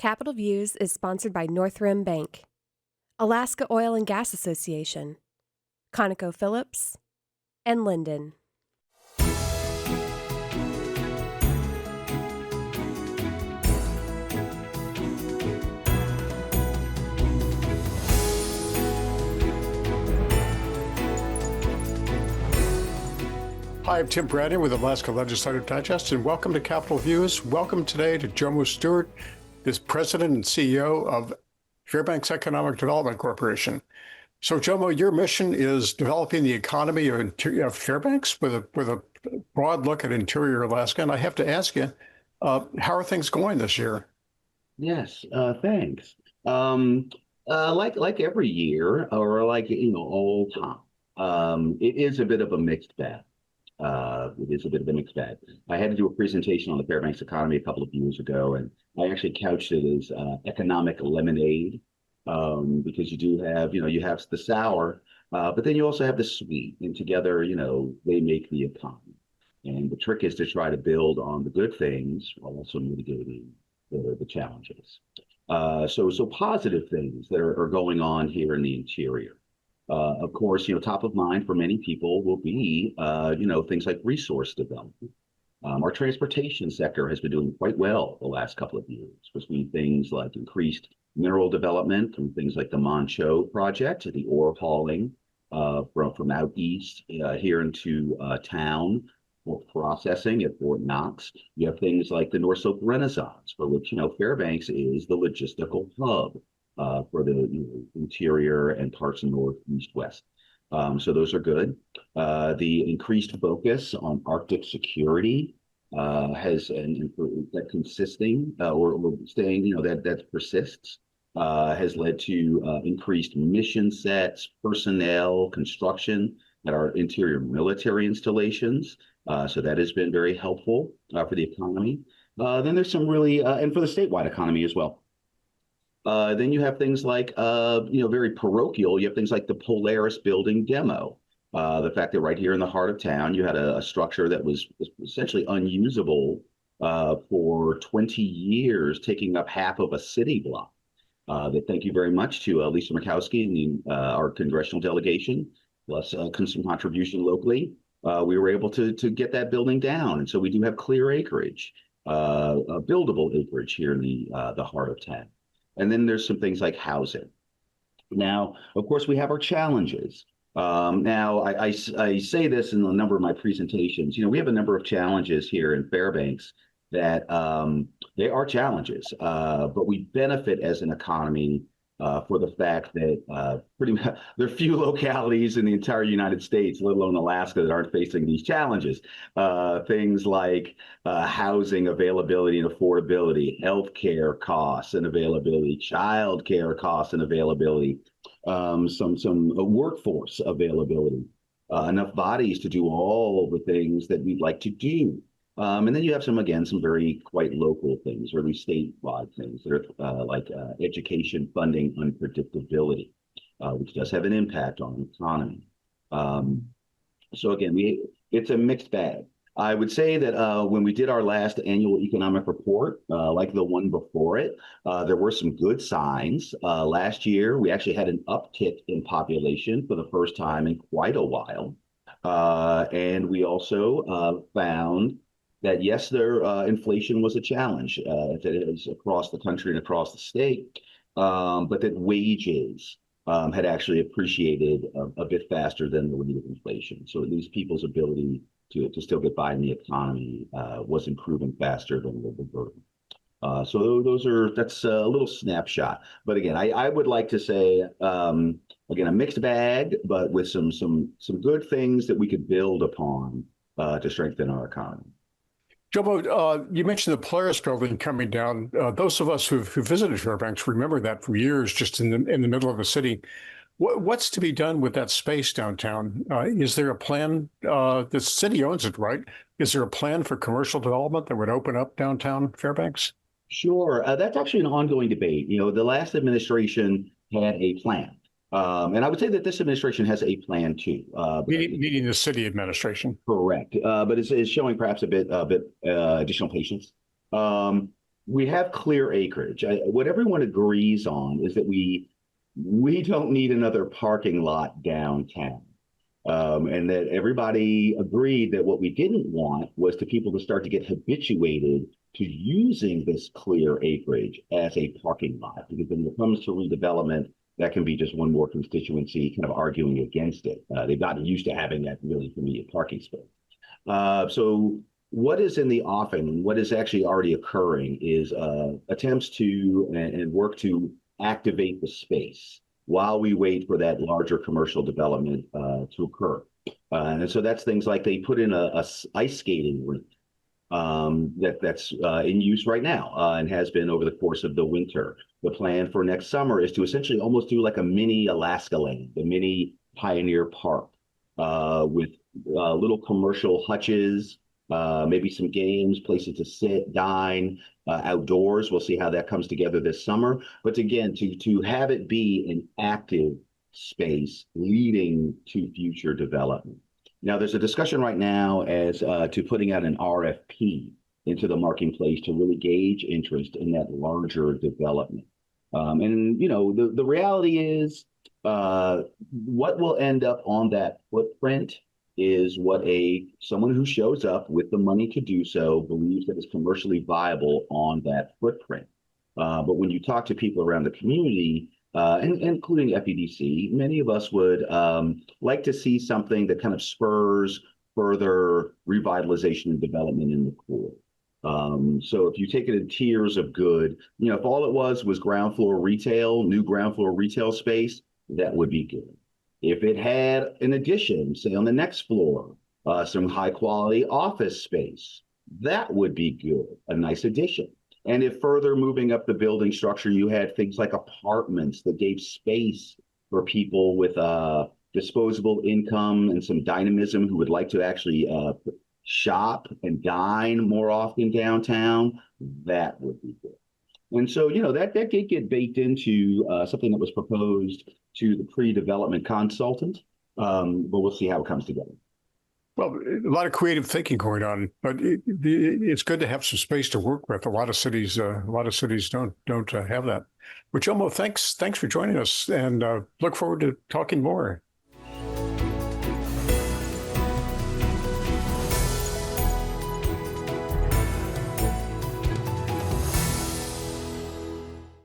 Capital Views is sponsored by North Rim Bank, Alaska Oil and Gas Association, ConocoPhillips, and Linden. Hi, I'm Tim Bradner with Alaska Legislative Digest, and welcome to Capital Views. Welcome today to Jomo Stewart, is President and CEO of Fairbanks Economic Development Corporation. So, Jomo, your mission is developing the economy of Fairbanks with a broad look at interior Alaska. And I have to ask you, how are things going this year? Yes, thanks. Like every year, or like all time, it is a bit of a mixed bag. I had to do a presentation on the Fairbanks economy a couple of years ago, and I actually couched it as economic lemonade, because you do have, you have the sour, but then you also have the sweet, and together, they make the economy. And the trick is to try to build on the good things while also mitigating the challenges. So positive things that are going on here in the interior. Of course, top of mind for many people will be, things like resource development. Our transportation sector has been doing quite well the last couple of years, between things like increased mineral development from things like the Moncho project, the ore hauling from out east here into town for processing at Fort Knox. You have things like the North Slope Renaissance, for which, Fairbanks is the logistical hub for the interior and parts of north, east, west. So those are good. The increased focus on Arctic security that consisting or staying, that persists, has led to increased mission sets, personnel, construction at our interior military installations. So that has been very helpful for the economy. Then there's some really, and for the statewide economy as well. Then you have things like, very parochial. You have things like the Polaris building demo. The fact that right here in the heart of town, you had a structure that was essentially unusable for 20 years, taking up half of a city block. Thank you very much to Lisa Murkowski and our congressional delegation, plus some contribution locally. We were able to get that building down. And so we do have clear acreage, buildable acreage here in the heart of town. And then there's some things like housing. Now, of course, we have our challenges. Now, I say this in a number of my presentations. We have a number of challenges here in Fairbanks that they are challenges, but we benefit as an economy for the fact that pretty much there are few localities in the entire United States, let alone Alaska, that aren't facing these challenges. Things like housing availability and affordability, healthcare costs and availability, childcare costs and availability, some workforce availability, enough bodies to do all the things that we'd like to do. And then you have some very quite local things, or at least statewide things that are like education funding unpredictability, which does have an impact on the economy. So again, it's a mixed bag. I would say that when we did our last annual economic report, like the one before it, there were some good signs. Last year, we actually had an uptick in population for the first time in quite a while. And we also found that, yes, inflation was a challenge that is across the country and across the state, but that wages had actually appreciated a bit faster than the rate of inflation. So at least people's ability to still get by in the economy was improving faster than the burden. So that's a little snapshot. But again, I would like to say, again, a mixed bag, but with some good things that we could build upon to strengthen our economy. Jomo, you mentioned the Polaris building coming down. Those of us who visited Fairbanks remember that for years, just in the middle of the city. What's to be done with that space downtown? Is there a plan? The city owns it, right? Is there a plan for commercial development that would open up downtown Fairbanks? Sure. That's actually an ongoing debate. The last administration had a plan. And I would say that this administration has a plan too. Meaning the city administration. Correct. But it's showing perhaps a bit additional patience. We have clear acreage. What everyone agrees on is that we don't need another parking lot downtown. And that everybody agreed that what we didn't want was to people to start to get habituated to using this clear acreage as a parking lot. Because when it comes to redevelopment, that can be just one more constituency kind of arguing against it. They've gotten used to having that really convenient parking space. So what is in the offing, what is actually already occurring is attempts to and work to activate the space while we wait for that larger commercial development to occur. And so that's things like they put in a ice skating rink that's in use right now and has been over the course of the winter. The plan for next summer is to essentially almost do like a mini Alaska Land, a mini Pioneer Park with little commercial hutches, maybe some games, places to sit, dine, outdoors. We'll see how that comes together this summer. But again, to have it be an active space leading to future development. Now, there's a discussion right now as to putting out an RFP into the marketplace to really gauge interest in that larger development. And, you know, the reality is what will end up on that footprint is what someone who shows up with the money to do so believes that is commercially viable on that footprint. But when you talk to people around the community, and including FEDC, many of us would like to see something that kind of spurs further revitalization and development in the core. So if you take it in tiers of good, you know, if all it was ground floor retail, new ground floor retail space, that would be good. If it had an addition, say on the next floor, some high quality office space, that would be good, a nice addition. And if further moving up the building structure, you had things like apartments that gave space for people with disposable income and some dynamism who would like to actually shop and dine more often downtown, that would be good. And so, you know, that did get baked into something that was proposed to the pre-development consultant, but we'll see how it comes together. Well, a lot of creative thinking going on, but it's good to have some space to work with. A lot of cities don't have that. But Jomo, thanks for joining us, and look forward to talking more.